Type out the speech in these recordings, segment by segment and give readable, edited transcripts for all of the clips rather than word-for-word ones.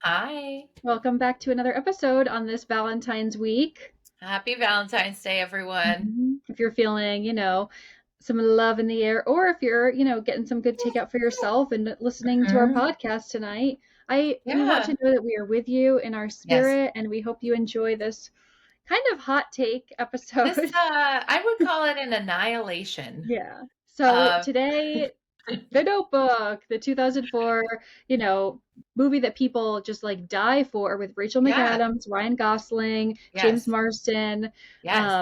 Hi. Welcome back to another episode on this Valentine's week. Happy Valentine's Day, everyone. If you're feeling, some love in the air, or if you're, getting some good takeout for yourself and listening to our hmm podcast tonight, we want Yeah. to know that we are with you in our Yes. spirit, and we hope you enjoy this kind of hot take This, episode. I would call it an annihilation. Yeah. So Um, today, The Notebook, the 2004, you know, movie that people just like die for with Rachel yeah. McAdams, Ryan Gosling, James Yes. Marsden. Yes.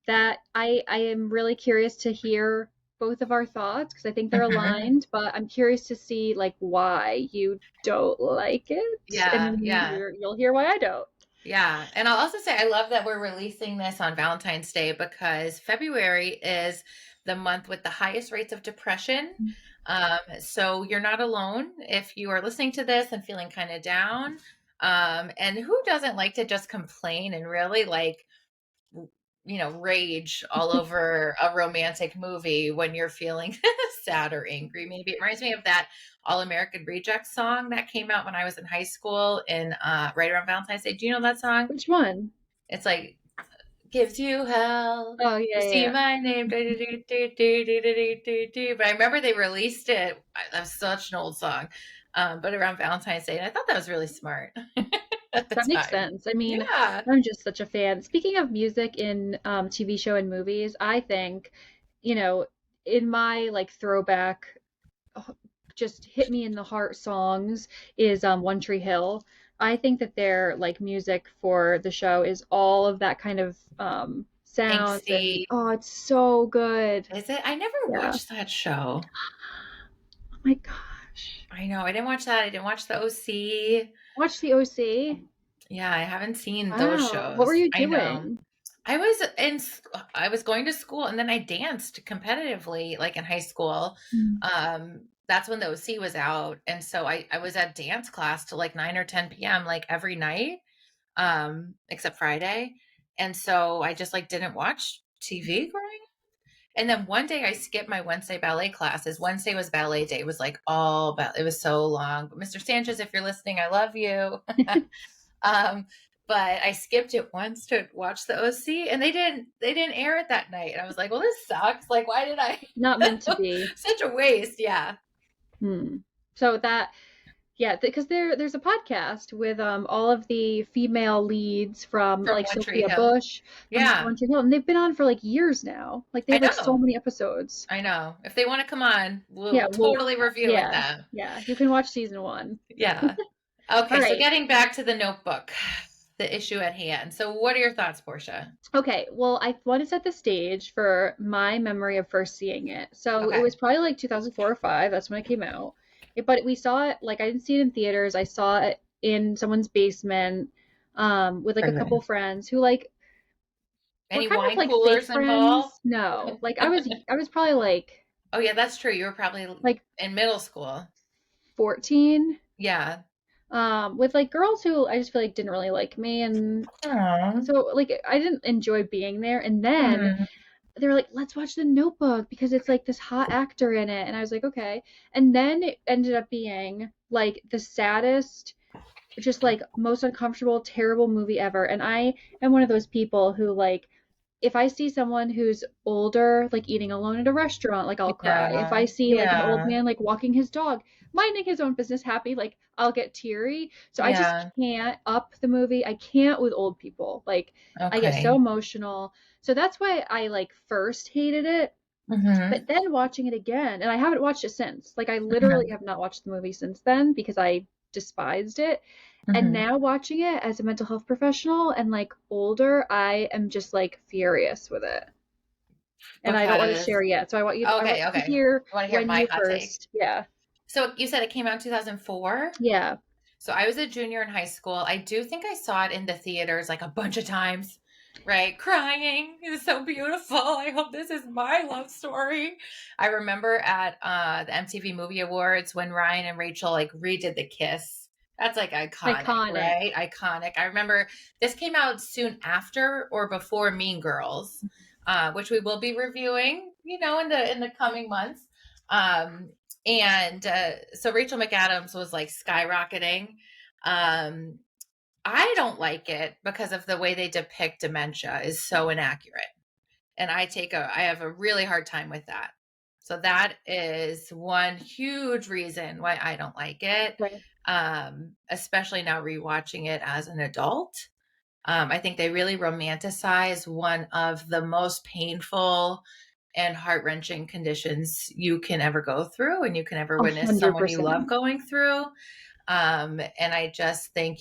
That I am really curious to hear both of our thoughts because I think they're hmm aligned, but I'm curious to see like why you don't like it, Yeah. and Yeah. you'll hear why I don't. Yeah. And I'll also say I love that we're releasing this on Valentine's Day because February is the month with the highest rates of depression. So you're not alone if you are listening to this and feeling kind of down. And who doesn't like to just complain and really rage all over a romantic movie when you're feeling sad or angry? Maybe it reminds me of that All American Reject song that came out when I was in high school and right around Valentine's Day. Do you know that song? Which one? It's like gives you hell. Oh You yeah, see yeah. my name. Do, do, do, do, do, do, do, do, do. But I remember they released it. That's such an old song. But around Valentine's Day. And I thought that was really smart at the That makes time. sense. I mean, Yeah. I'm just such a fan. Speaking of music in TV show and movies, I think, you know, in my like throwback, uh, just hit me in the heart songs is One Tree Hill. I think that their like music for the show is all of that kind of sounds and Angsty. oh, it's so good. Is it? I never Yeah. watched that show. Oh my gosh. I know. I didn't watch that. I didn't watch the OC. Watch the OC. Yeah, I haven't seen those Wow. What were shows. you I know. doing? I was going to school and then I danced competitively like in high school. Mm. That's when the OC was out. And so I was at dance class till like 9 or 10 p.m. like every night, except Friday. And so I just like didn't watch TV growing up. And then one day I skipped my Wednesday ballet classes. Wednesday was ballet day. It was like all it was so long. But Mr. Sanchez, if you're listening, I love you. Um, but I skipped it once to watch the OC and they didn't air it that night. And I was like, well, this sucks. Like, why did I Not meant to be. such a waste? Yeah. Hmm. So that, yeah, because there's a podcast with all of the female leads from From like One Tree Sophia Hill. Bush from Yeah. One Tree Hill, and they've been on for like years now. Like they I have like so know. many episodes. I know. If they want to come on, Yeah, we'll well, totally review with yeah, them. yeah. You can watch season one. Yeah. All Okay, so right. getting back to the notebook, the issue at hand. So what are your thoughts, Portia? Okay. Well, I want to set the stage for my memory of first seeing it. So it Okay. was probably like 2004 or five. That's when it came out. But we saw it like I didn't see it in theaters. I saw it in someone's basement with like a couple Okay. friends who like we're Any kind of wine like fake coolers involved? friends. No, like I was probably Oh yeah, that's true. You were probably like in middle school. 14, Yeah. with like girls who I just feel like didn't really like me, and Aw. so like I didn't enjoy being there. And then Hmm. they were like, "Let's watch The Notebook because it's like this hot actor in it," and I was like, "Okay." And then it ended up being like the saddest, just like most uncomfortable, terrible movie ever. And I am one of those people who like if I see someone who's older, like eating alone at a restaurant, like I'll cry. If Yeah. I see like an old Yeah. man like walking his dog, minding his own business, happy, like I'll get teary. So I just Yeah. can't up the movie. I can't with old people. Like I get so Okay. emotional. So that's why I like first hated it. hmm But then watching it again, and I haven't watched it since. Like I literally hmm have not watched the movie since then because I despised it. And hmm now watching it as a mental health professional and like older, I am just like furious with it. And I don't want to Because share yet. So I want okay, to okay. hear I want to hear when my you hot take. first. Yeah. So you said it came out in 2004. Yeah. So I was a junior in high school. I do think I saw it in the theaters like a bunch of times, right? Crying. It was so beautiful. I hope this is my love story. I remember at the MTV Movie Awards when Ryan and Rachel like redid the kiss. That's like iconic, Iconic. right? Iconic. I remember this came out soon after or before Mean Girls, which we will be reviewing, in the coming months. And so Rachel McAdams was like skyrocketing. Um, I don't like it because of the way they depict dementia is so inaccurate. And I have a really hard time with that. So that is one huge reason why I don't like it. Right. Especially now rewatching it as an adult. I think they really romanticize one of the most painful and heart-wrenching conditions you can ever go through and you can ever A witness hundred someone you love percent. going through. And I just think,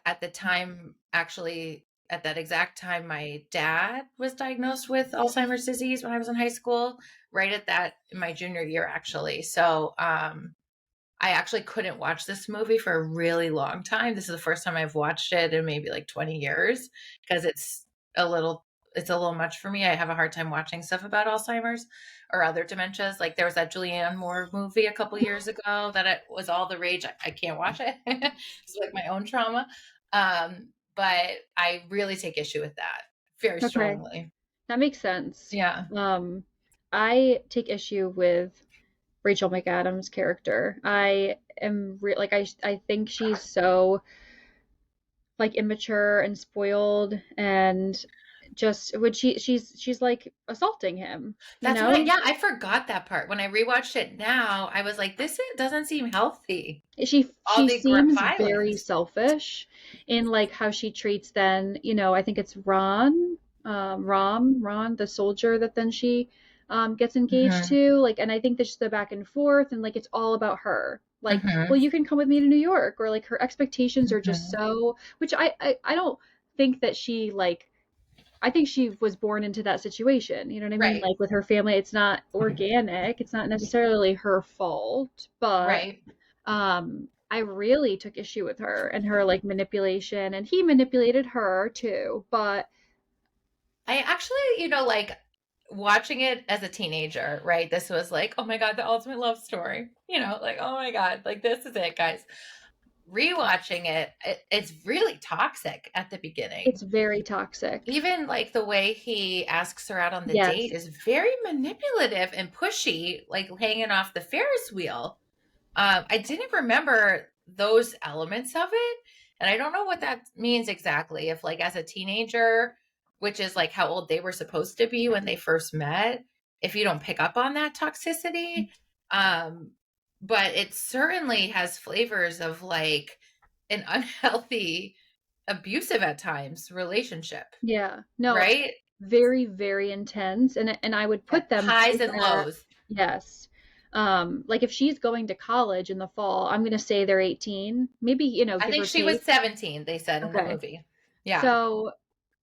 at the time, actually, at that exact time, my dad was diagnosed with Alzheimer's disease when I was in high school, right at that in my junior year, actually. So, I actually couldn't watch this movie for a really long time. This is the first time I've watched it in maybe like 20 years because a little it's a little much for me. I have a hard time watching stuff about Alzheimer's or other dementias. Like there was that Julianne Moore movie a couple years ago that it was all the rage. I can't watch it. It's like my own trauma. But I really take issue with that very Okay. strongly. That makes sense. Yeah. Um, I take issue with Rachel McAdams' character. I am like I think she's so like immature and spoiled and just would she's like assaulting him, you That's what know? I forgot that part. When I rewatched it now, I was like, this doesn't seem healthy. All She the seems very violence. selfish in like how she treats then, I think it's Ron, Ron, the soldier that then she gets engaged Hmm. to. Like, and I think there's the back and forth and like it's all about her. Like, Hmm. well, you can come with me to New York, or like her expectations are just Hmm. so, which I don't think that she like I think she was born into that situation. You know what I mean? Right. Like with her family, it's not organic. It's not necessarily her fault, but Right. I really took issue with her and her like manipulation, and he manipulated her too. But I actually, like watching it as a teenager, right? This was like, oh my God, the ultimate love story. Like, oh my God, like this is it, guys. Rewatching it's really toxic at the beginning. it's very toxic. Even like the way he asks her out on the date Yes. is very manipulative and pushy, like hanging off the Ferris wheel. I didn't remember those elements of it, and I don't know what that means exactly. If like as a teenager, which is like how old they were supposed to be when they first met, if you don't pick up on that toxicity, um, but it certainly has flavors of like an unhealthy, abusive at times relationship, Yeah. No, right? very, very intense. And I would Yeah. put them Highs both and at lows. yes. Like if she's going to college in the fall, I'm gonna say they're 18, maybe, I give think or she was take. 17, they said in the Okay. movie. Yeah. So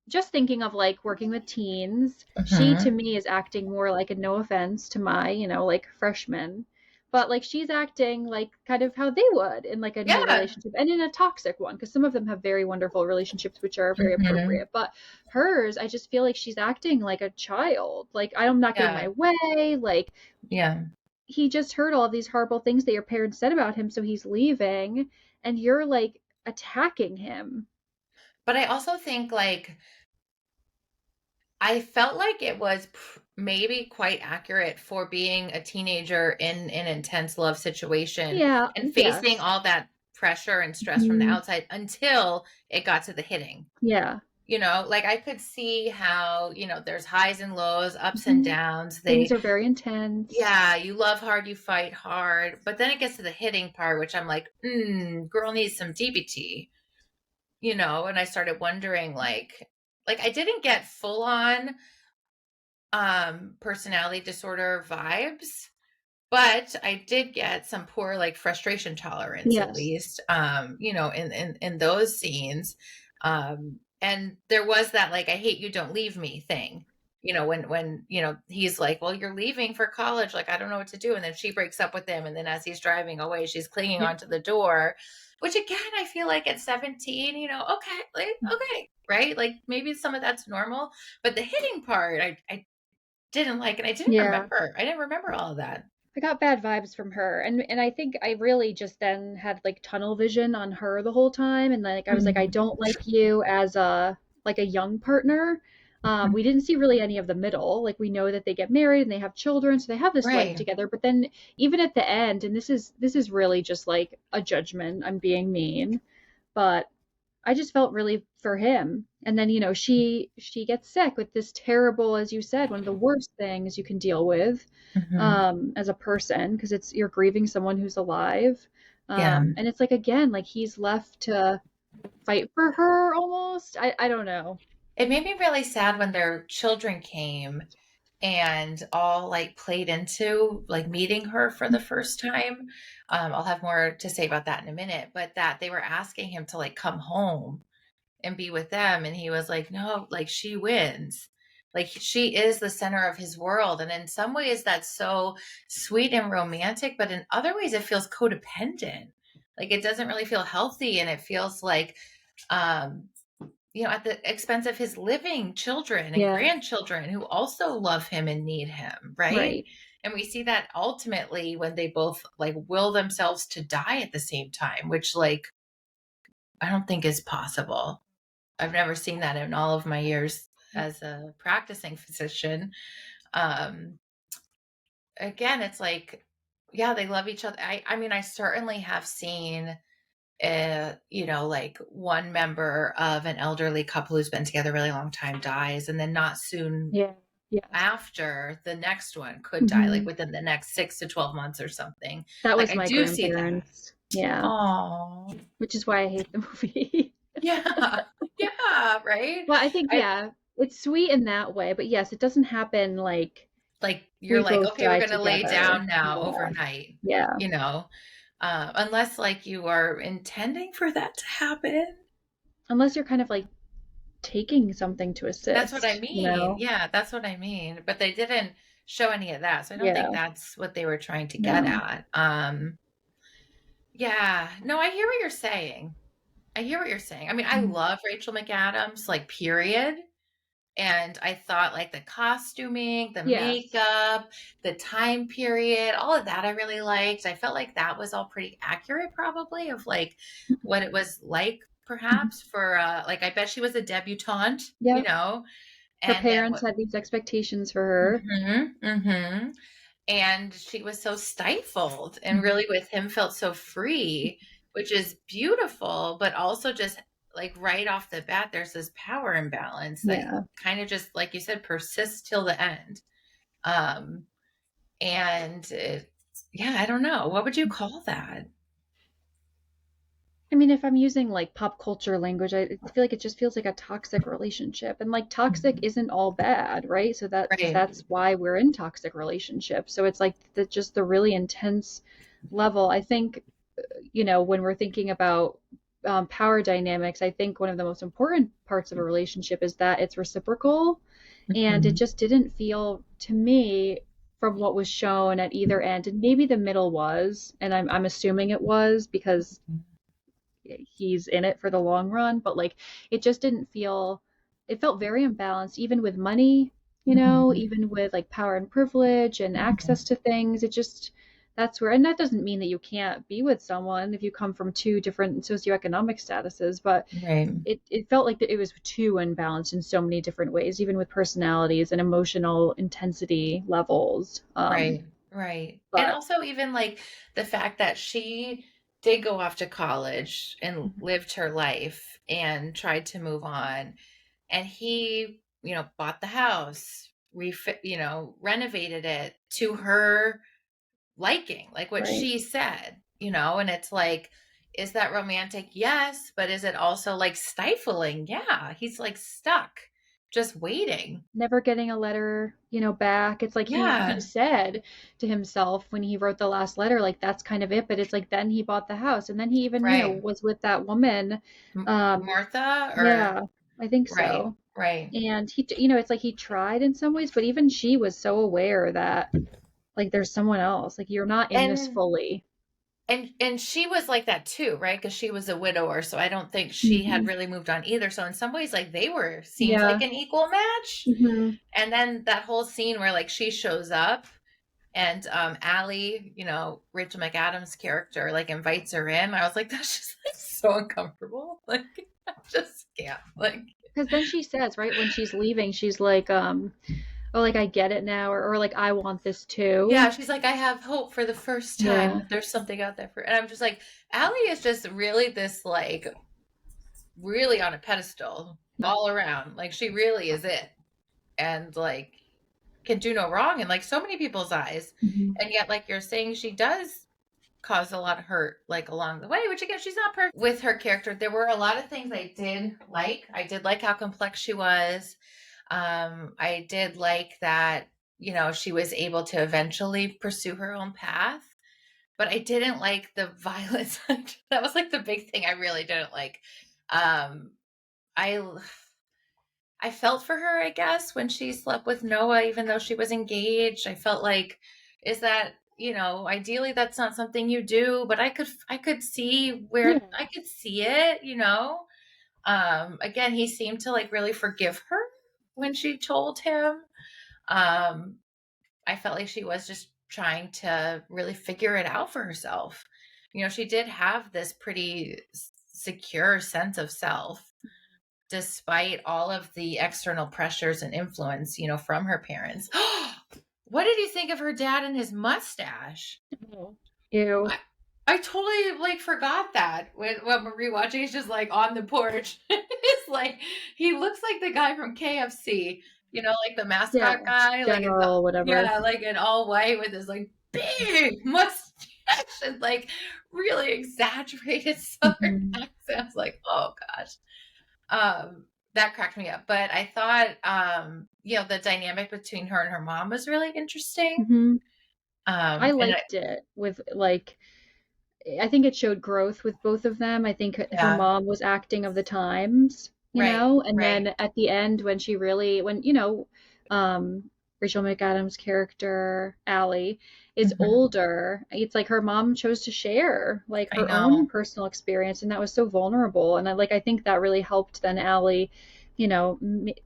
just thinking of like working with teens, she to Hmm. me is acting more like, and no offense to my, like freshman, but like she's acting like kind of how they would in like a new Yeah. relationship and in a toxic one, because some of them have very wonderful relationships which are very Hmm. appropriate. But hers, I just feel like she's acting like a child. Like I'm not getting Yeah. my way. Like Yeah. he just heard all of these horrible things that your parents said about him, so he's leaving, and you're like attacking him. But I also think like I felt like it was maybe quite accurate for being a teenager in an intense love situation Yeah, and facing yes. all that pressure and stress from the Mhm. outside until it got to the hitting. Yeah. Like I could see how, there's highs and lows, ups and Mhm. downs. Things are very intense. Yeah, you love hard, you fight hard. But then it gets to the hitting part, which I'm like, girl needs some DBT, and I started wondering like I didn't get full on personality disorder vibes, but I did get some poor like frustration tolerance at Yes. least, in those scenes. And there was that like I hate you, don't leave me thing. When he's like, well, you're leaving for college, like I don't know what to do, and then she breaks up with him, and then as he's driving away, she's clinging Yeah. onto the door, which again I feel like at 17, okay, like okay, right, like maybe some of that's normal, but the hitting part I didn't like, and Yeah. I didn't remember all of that. I got bad vibes from her. And I think I really just then had like tunnel vision on her the whole time, and like I was like I Mhm. don't like you as a like a young partner. We didn't see really any of the middle. Like we know that they get married and they have children, so they have this life Right. together. But then even at the end, and this is really just like a judgment. I'm being mean, but I just felt really for him. And then, she gets sick with this terrible, as you said, one of the worst things you can deal with Hmm. as a person, because it's you're grieving someone who's alive. Yeah. And it's like again, like he's left to fight for her almost. I don't know. It made me really sad when their children came and all like played into like meeting her for the first time. I'll have more to say about that in a minute, but that they were asking him to like come home and be with them. And he was like, no, like she wins. Like she is the center of his world. And in some ways, that's so sweet and romantic, but in other ways, it feels codependent. Like it doesn't really feel healthy. And it feels like, um, at the expense of his living children and Yeah, grandchildren who also love him and need him, right? right. And we see that ultimately when they both like will themselves to die at the same time, which like I don't think is possible. I've never seen that in all of my years as a practicing physician. Um, Again, it's like, yeah, they love each other. I mean, I certainly have seen, like one member of an elderly couple who's been together a really long time dies, and then not soon Yeah. Yes. after the next one could die, like Hmm. within the next 6 to 12 months or something. That Like was I my do see that. grandparents. Yeah. Oh, Which is why I hate the movie. yeah, yeah, right. But I think, I yeah, it's sweet in that way. But yes, it doesn't happen like like you're we like, both okay, we're die gonna lay together. down now Yeah. overnight, Yeah. you know, unless like you are intending for that to happen. Unless you're kind of like taking something to That's what I assist, you mean. know? Yeah, that's what I mean. But they didn't show any of that, so I don't think Yeah. that's what they were trying to get No. at. Yeah, no, I hear what you're saying. I hear what you're saying. I mean, I Mm. love Rachel McAdams, like, period. And I thought, like, the costuming, the Yes. makeup, the time period, all of that I really liked. I felt like that was all pretty accurate, probably, of like what it was like, Mhm. perhaps, for, like, I bet she was a debutante, Yep. Her and then parents what. had these expectations for her. Hmm. And she was so stifled and Mhm. really with him felt so free, which is beautiful, but also just like right off the bat there's this power imbalance that Yeah. kind of just like you said persists till the end. um and yeah, I don't know, what would you call that? I mean, if I'm using like pop culture language, I feel like it just feels like a toxic relationship. And like toxic isn't all bad, right? So Right. that's why we're in toxic relationships. So it's like just the really intense level. I think, when we're thinking about power dynamics, I think one of the most important parts of a relationship is that it's reciprocal. And it Mhm. just didn't feel to me from what was shown at either end, and maybe the middle was, and I'm assuming it was because he's in it for the long run, but like it just didn't feel it felt very imbalanced even with money, Mhm. even with like power and privilege and access to things. It just that's where and that doesn't mean that you can't be with someone if you come from two different socioeconomic statuses, but Right. it felt like that it was too unbalanced in so many different ways, even with personalities and emotional intensity levels. Right, right. And But also even like the fact that she did go off to college and lived her life and tried to move on. And he, bought the house, renovated it to her liking, like what right. she said, and it's like, is that romantic? Yes. But is it also like stifling? Yeah. He's like stuck, just waiting. Never getting a letter, back. It's like he Yeah. said to himself when he wrote the last letter, like that's kind of it. But it's like then he bought the house, and then he even, Right. was with that woman. Um, Martha or. yeah, I think Right, so. right. And it's like he tried in some ways, but even she was so aware that like there's someone else. Like you're not in this And fully. and she was like that too, right? Because she was a widower, so I don't think she had Hmm. really moved on either. So in some ways, like they were seemed Yeah. like an equal match. Hmm. And then that whole scene where like she shows up and Allie, Rachel McAdams' character, like invites her in. I was like, that's just like so uncomfortable. Like I just can't. Like because then she says, right, when she's leaving, she's like, oh, like I get it now, or like I want this Yeah, too. she's like, I have hope for the first time Yeah. that there's something out there for, and I'm just like, Allie is just really this like really on a pedestal all around. Like she really is it. And like can do no wrong in like so many people's eyes. Mhm. And yet, like you're saying, she does cause a lot of hurt like along the way, which again, she's not perfect with her character. There were a lot of things I did like. I did like how complex she was. I did like that, you know, she was able to eventually pursue her own path. But I didn't like the violence. That was like the big thing I really didn't like. Um, I I felt for her, I guess, when she slept with Noah, even though she was engaged. I felt like, is that, you know, ideally that's not something you do, but I could see where Yeah. I could see it, you know. Again, he seemed to like really forgive her when she told him. Um, I felt like she was just trying to really figure it out for herself. You know, she did have this pretty secure sense of self despite all of the external pressures and influence, you know, from her parents. What did you think of her dad and his mustache? Oh. Ew. I, I totally like forgot that when we're rewatching. He's just like on the porch. It's like he looks like the guy from KFC, you know, like the Yeah. mascot guy, like in the, General, whatever. yeah, like in all white with his like big mustache and like really exaggerated southern Hmm. accent. I was like, oh gosh. That cracked me up. But I thought, you know, the dynamic between her and her mom was really interesting. Hmm. I And liked it with like I think it showed growth with both of them. I think her yeah, mom was acting of the times, right, and right. then at the end when she really when Rachel McAdams' character Allie is Hmm. older, it's like her mom chose to share like I her own know. personal experience, and that was so vulnerable. And I think that really helped then Allie,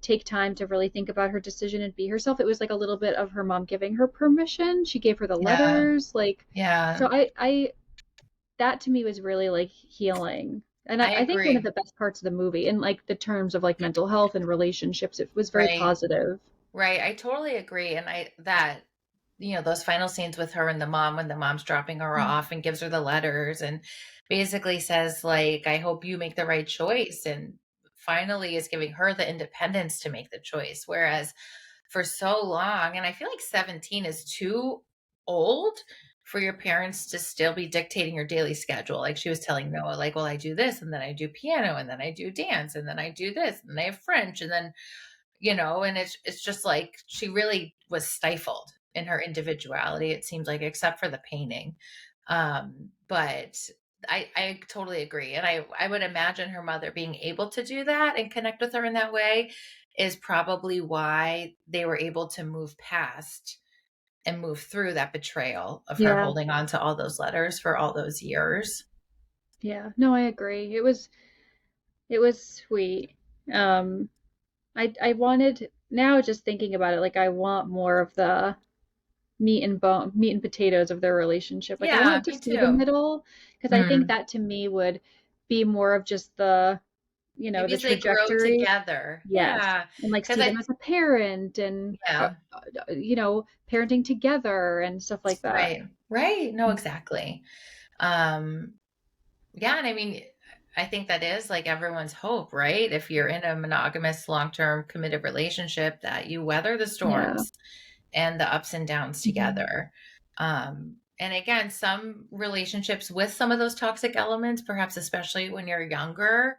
take time to really think about her decision and be herself. It was like a little bit of her mom giving her permission. She gave her the Yeah, letters, like yeah. so I that to me was really like healing. And I I think one of agree. the best parts of the movie, in like the terms of like mental health and relationships, it was very Right, positive. right. I totally agree. And that, you know, those final scenes with her and the mom when the mom's dropping her off and gives her the letters and basically says, like, I hope you make the right choice. And finally is giving her the independence to make the choice. Whereas for so long, and I feel like 17 is too old for your parents to still be dictating your daily schedule. Like she was telling Noah, like, well, I do this and then I do piano and then I do dance and then I do this and I have French and then, you know, and it's just like she really was stifled in her individuality, it seems like, except for the painting. But I totally agree. And I would imagine her mother being able to do that and connect with her in that way is probably why they were able to move past and move through that betrayal of her Yeah, holding on to all those letters for all those years. yeah. No, I agree. It was sweet. Um, I wanted now just thinking about it, like I want more of the meat and potatoes of their relationship. Like I Yeah, wanted to me see the too. middle because I think Mm. that to me would be more of just Maybe the as they grow trajectory. together. Yes. Yeah. And like Because see them as a parent and yeah, parenting together and stuff like that. right. Right. No, exactly. Um, yeah. And I mean, I think that is like everyone's hope, right? If you're in a monogamous, long term committed relationship, that you weather the Yeah. storms and the ups and downs Hmm. together. And again, some relationships with some of those toxic elements, perhaps especially when you're younger,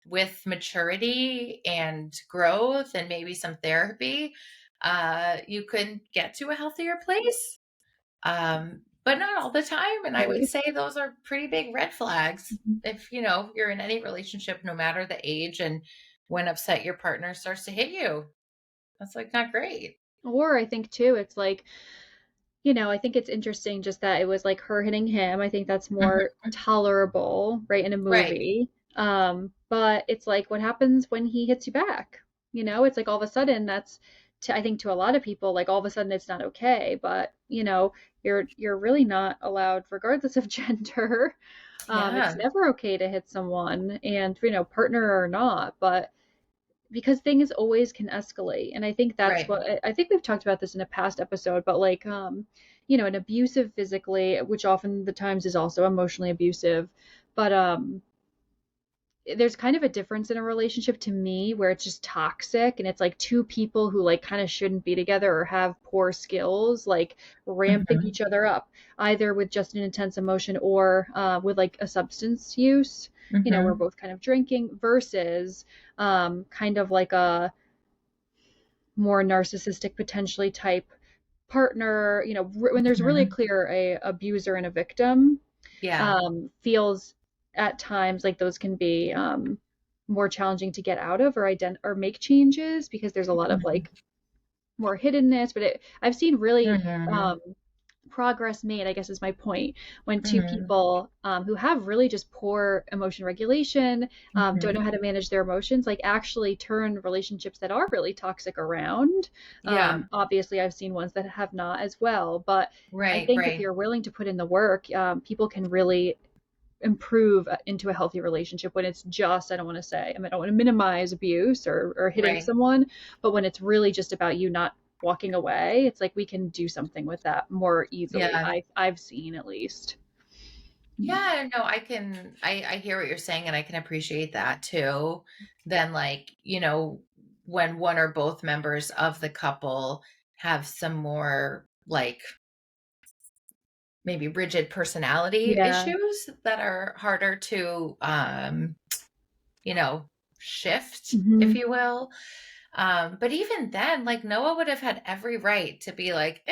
with maturity and growth and maybe some therapy, you can get to a healthier place. But not all the time. And I would Right. say those are pretty big red flags Mhm. if, you know, you're in any relationship, no matter the age, and when upset your partner starts to hit you. That's like not great. Or I think too, it's like I think it's interesting just that it was like her hitting him. I think that's more Mhm. tolerable, right, in a Right. movie. But it's like what happens when he hits you back? It's like all of a sudden I think to a lot of people, like all of a sudden it's not okay. But you're really not allowed, regardless of gender. It's Yeah. never okay to hit someone, and partner or not. But because things always can escalate. And I think that's Right. what I think we've talked about this in a past episode, but like you know, an abusive physically, which often the times is also emotionally abusive, but there's kind of a difference in a relationship to me where it's just toxic and it's like two people who like kind of shouldn't be together or have poor skills like ramping Hmm. each other up either with just an intense emotion or with like a substance use, you know, we're Hmm. both kind of drinking versus kind of like a more narcissistic potentially type partner, you know, when there's really Hmm. clear a abuser and a victim, Yeah. feels at times like those can be more challenging to get out of or or make changes because there's a lot of Hmm. like more hiddenness. But I've seen really Hmm. um, progress made, I guess is my point, when two Hmm. people who have really just poor emotion regulation, don't Hmm. know how to manage their emotions, like actually turn relationships that are really toxic around. Yeah. Obviously, I've seen ones that have not as well, but I Right. think if Right. you're willing to put in the work, people can really improve into a healthy relationship when it's just, I don't want to say, I mean, I don't want to minimize abuse or hitting Right. someone, but when it's really just about you not walking away, it's like we can do something with that more easily. Yeah. I've seen at least. Yeah, no, I hear what you're saying and I can appreciate that too. Then like, when one or both members of the couple have some more like maybe rigid personality Yeah, issues that are harder to you know, shift, if hmm, you will. But even then, like Noah would have had every right to be like,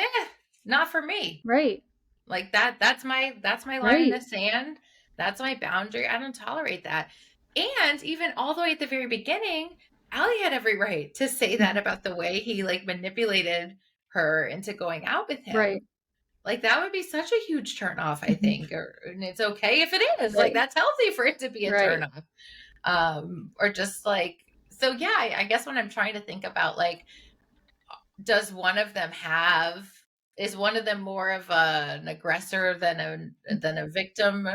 not for me. right, Like that's my line in right, the sand. That's my boundary. I don't tolerate that. And even all the way at the very beginning, Allie had every right to say that mhm, about the way he like manipulated her into going out with right, him. Like that would be such a huge turn off, I mhm, think. And it's okay if it is. Like right, that's healthy for it to be a turn right, off. Or just like so yeah, I guess when I'm trying to think about like does one of them have is one of them more of an aggressor than a victim?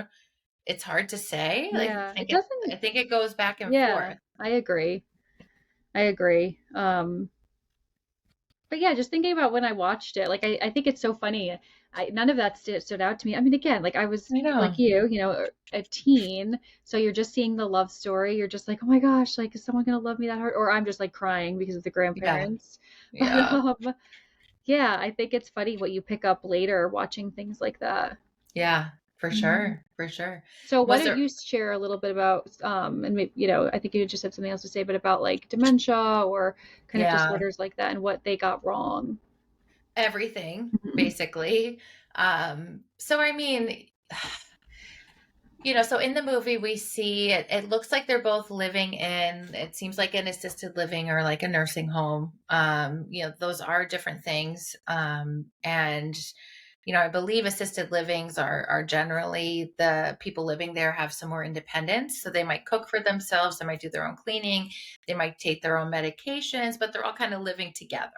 It's hard to say. Like yeah, it doesn't, I think it goes back and yeah, forth. I agree, I agree. But yeah, just thinking about when I watched it, like I think it's so funny. None of that stood out to me. I mean, again, like I was I like know. you know, a teen, so you're just seeing the love story. You're just like, oh my gosh, like is someone gonna love me that hard? Or I'm just like crying because of the Yeah. grandparents. But Yeah. yeah, I think it's funny what you pick up later watching things like that. Yeah. For Mhm. sure. For sure. So why Was don't there you share a little bit about and maybe, you know, I think you just had something else to say, but about like dementia or kind of yeah, disorders like that and what they got wrong. everything Mhm. basically. So I mean, so in the movie we see it looks like they're both living in it seems like an assisted living or like a nursing home. Those are different things. And I believe assisted livings are generally the people living there have some more independence. So they might cook for themselves, they might do their own cleaning, they might take their own medications, but they're all kind of living together,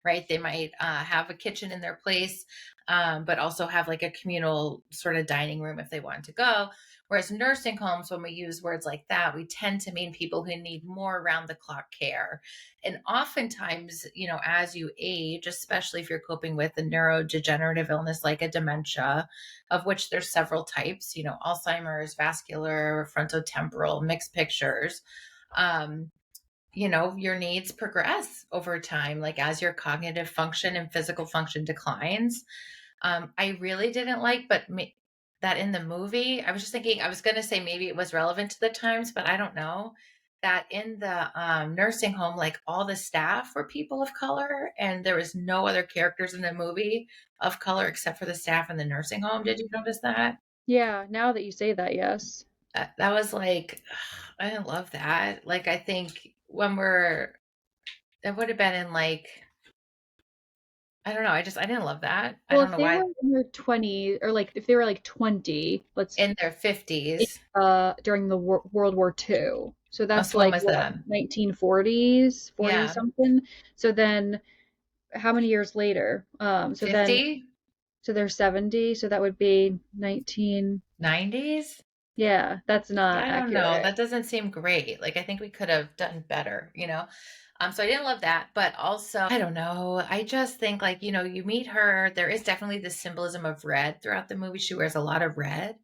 right? They might have a kitchen in their place, but also have like a communal sort of dining room if they want to go. Whereas nursing homes, when we use words like that, we tend to mean people who need more round the clock care. And oftentimes, as you age, especially if you're coping with a neurodegenerative illness like a dementia, of which there's several types, Alzheimer's, vascular, frontotemporal, mixed pictures. Um, your needs progress over time, like as your cognitive function and physical function declines. I really didn't like, but that in the movie, I was just thinking, I was going to say maybe it was relevant to the times, but I don't know. That in the nursing home, like all the staff were people of color, and there was no other characters in the movie of color except for the staff in the nursing home. Did you notice that? Yeah, now that you say that, yes. That was like, I didn't love that. Like, I think it would have been in like, I don't know. I didn't love that. I Well, don't if know they were why. in their 20s or like if they were like 20, let's In their 50s. during the World War II. So Oh, that's so when like was what, that? 1940s, 40 Yeah. something. So then how many years later? So then 50? so they're 70, so that would be 19 90s? Yeah, that's not Yeah, I don't know. accurate. That doesn't seem great. Like I think we could have done better, you know? So I didn't love that, but also, I don't know. I just think like, you meet her, there is definitely this symbolism of red throughout the movie. She wears a lot of red.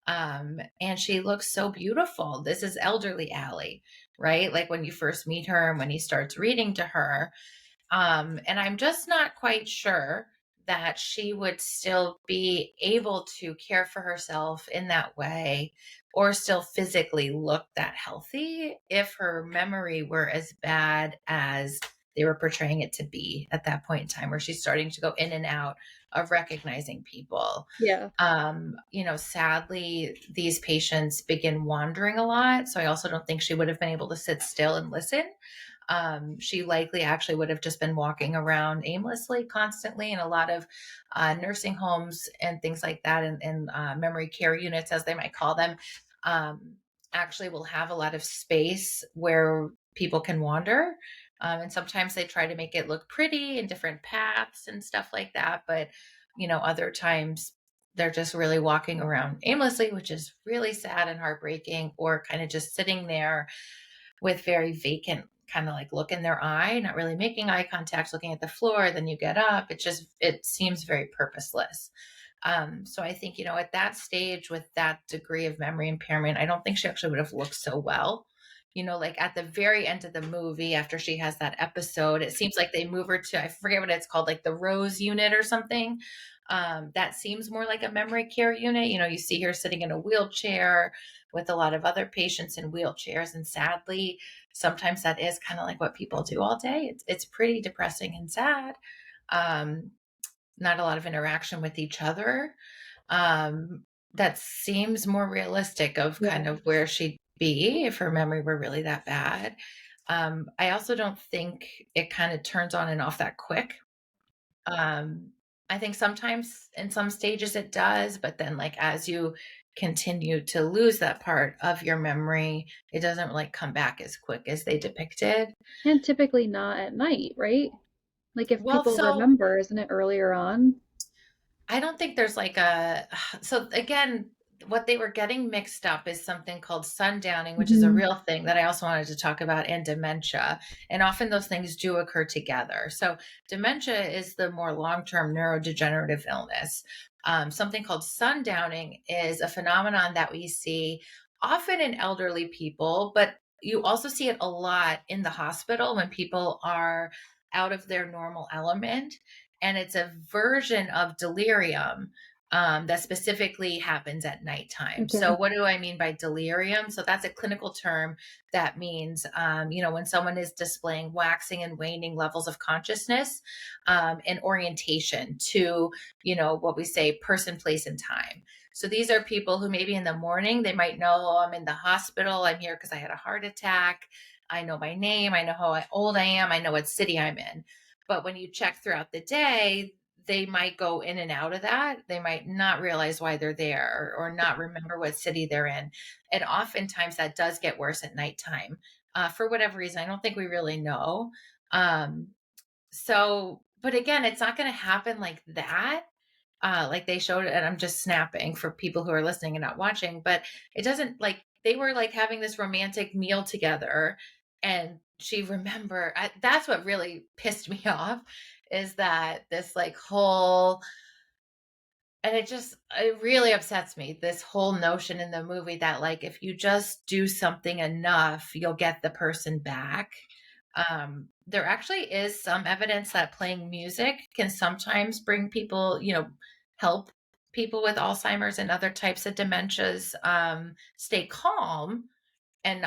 And she looks so beautiful. This is elderly Allie, right? Like when you first meet her and when he starts reading to her. And I'm just not quite sure that she would still be able to care for herself in that way or still physically look that healthy if her memory were as bad as they were portraying it to be at that point in time, where she's starting to go in and out of recognizing people. Yeah. Sadly, these patients begin wandering a lot. So I also don't think she would have been able to sit still and listen. She likely actually would have just been walking around aimlessly constantly in a lot of nursing homes and things like that, and memory care units, as they might call them, um, actually will have a lot of space where people can wander. And sometimes they try to make it look pretty in different paths and stuff like that. But, other times they're just really walking around aimlessly, which is really sad and heartbreaking, or kind of just sitting there with very vacant kind of like look in their eye, not really making eye contact, looking at the floor. Then you get up. It seems very purposeless. So I think, at that stage with that degree of memory impairment, I don't think she actually would have looked so well. Like at the very end of the movie, after she has that episode, it seems like they move her to, I forget what it's called, like the Rose unit or something. That seems more like a memory care unit. You see her sitting in a wheelchair with a lot of other patients in wheelchairs. And sadly, sometimes that is kind of like what people do all day. It's pretty depressing and sad. Um, Not a lot of interaction with each other. That seems more realistic of kind Yeah. of where she'd be if her memory were really that bad. I also don't think it kind of turns on and off that quick. Um, I think sometimes in some stages it does, but then like as you continue to lose that part of your memory, it doesn't like come back as quick as they depicted. And typically not at night, right? Like if Well, people so remember, isn't it earlier on? I don't think there's like a so again, what they were getting mixed up is something called sundowning, which is a Hmm. real thing that I also wanted to talk about, and dementia. And often those things do occur together. So dementia is the more long-term neurodegenerative illness. Something called sundowning is a phenomenon that we see often in elderly people, but you also see it a lot in the hospital when people are out of their normal element, and it's a version of delirium that specifically happens at nighttime. So, Okay. what do I mean by delirium? So, that's a clinical term that means, when someone is displaying waxing and waning levels of consciousness and orientation to, what we say person, place, and time. So, these are people who maybe in the morning they might know, oh, I'm in the hospital, I'm here because I had a heart attack. I know my name, I know how old I am, I know what city I'm in. But when you check throughout the day, they might go in and out of that. They might not realize why they're there, or not remember what city they're in. And oftentimes that does get worse at nighttime for whatever reason. I don't think we really know. Um, but again, it's not going to happen like that. Like they showed it, and I'm just snapping for people who are listening and not watching, but it doesn't like they were like having this romantic meal together. And she that's what really pissed me off, is that this like whole, and it really upsets me, this whole notion in the movie that like if you just do something enough you'll get the person back. There actually is some evidence that playing music can sometimes bring people, help people with Alzheimer's and other types of dementias stay calm and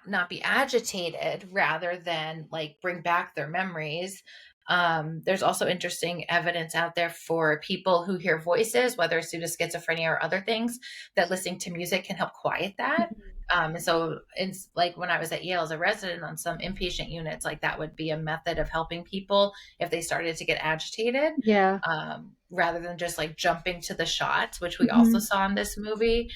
not be agitated, rather than like bring back their memories. There's also interesting evidence out there for people who hear voices, whether it's due to schizophrenia or other things, that listening to music can help quiet that. And so it's like when I was at Yale as a resident on some inpatient units, like that would be a method of helping people if they started to get agitated, Yeah. rather than just like jumping to the shots, which we also Hmm. saw in this movie,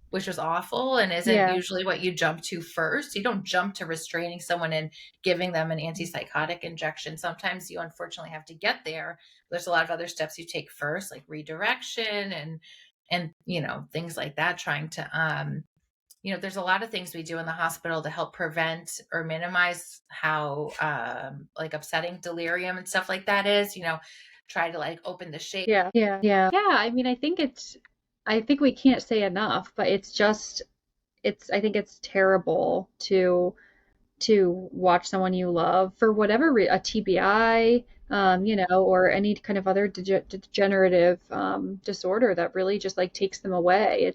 which was awful and isn't Yeah. usually what you jump to first. You don't jump to restraining someone and giving them an antipsychotic injection. Sometimes you unfortunately have to get there. There's a lot of other steps you take first, like redirection and and things like that, trying to there's a lot of things we do in the hospital to help prevent or minimize how like upsetting delirium and stuff like that is, try to like open the shade. Yeah, I mean, I think we can't say enough, but I think it's terrible to watch someone you love for whatever a TBI, or any kind of other degenerative disorder that really just like takes them away.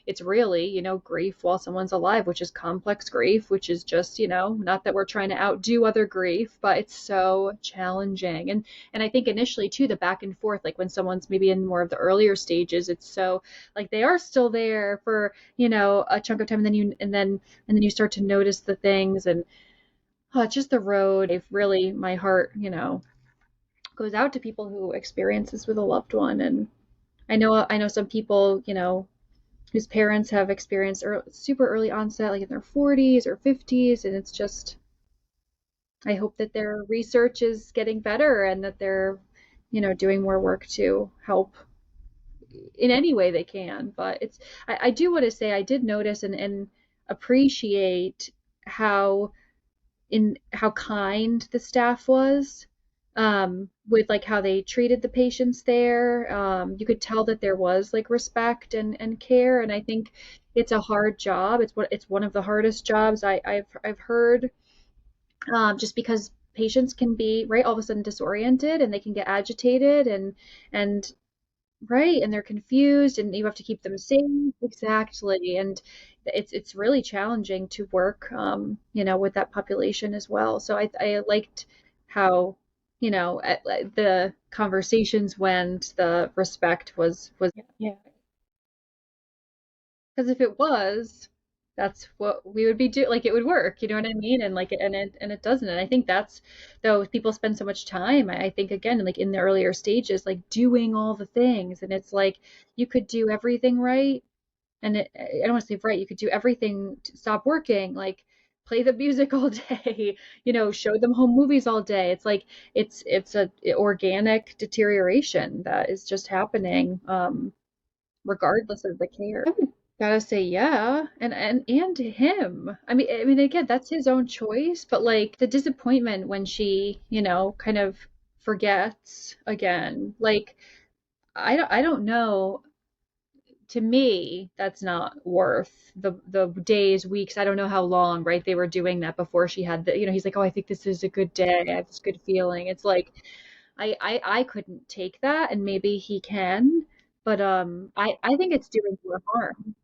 It's really, grief while someone's alive, which is complex grief, which is just, not that we're trying to outdo other grief, but it's so challenging. And I think initially too, the back and forth, like when someone's maybe in more of the earlier stages, it's so like they are still there for, a chunk of time, and then you start to notice the things, and just the road. If really, my heart, goes out to people who experience this with a loved one. And I know some people, whose parents have experienced super early onset, like in their 40s or 50s, and it's just, I hope that their research is getting better and that they're, doing more work to help in any way they can. But I do want to say I did notice and appreciate how how kind the staff was, with like how they treated the patients there. You could tell that there was like respect and care, and I think it's a hard job. It's one of the hardest jobs I've heard, just because patients can be right all of a sudden disoriented, and they can get agitated, and right, and they're confused, and you have to keep them safe. Exactly. And it's really challenging to work, with that population as well. So I liked how, the conversations went, the respect was, yeah. Because if it was, that's what we would be doing. Like it would work, you know what I mean? And like, and it doesn't. And I think that's, though people spend so much time, I think again, like in the earlier stages, like doing all the things, and it's like you could do everything right, and I don't want to say right, you could do everything to stop working, like play the music all day, show them home movies all day. It's like it's a organic deterioration that is just happening, regardless of the care. I would gotta say yeah, and to him. I mean again, that's his own choice, but like the disappointment when she, kind of forgets again. Like I don't know. To me, that's not worth the days, weeks. I don't know how long, right? They were doing that before she had he's like, "Oh, I think this is a good day. I have this good feeling." It's like I couldn't take that, and maybe he can, but I think it's doing more harm.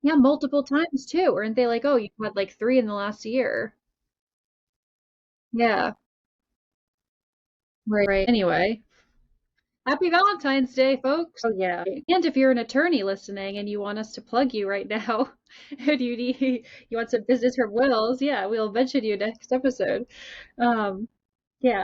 Yeah, multiple times too. Aren't they like, oh, you've had like three in the last year? Yeah, right. Anyway, happy Valentine's Day, folks. Oh yeah. And if you're an attorney listening and you want us to plug you right now, and you want some business from Wills, yeah, we'll mention you next episode. Um, yeah.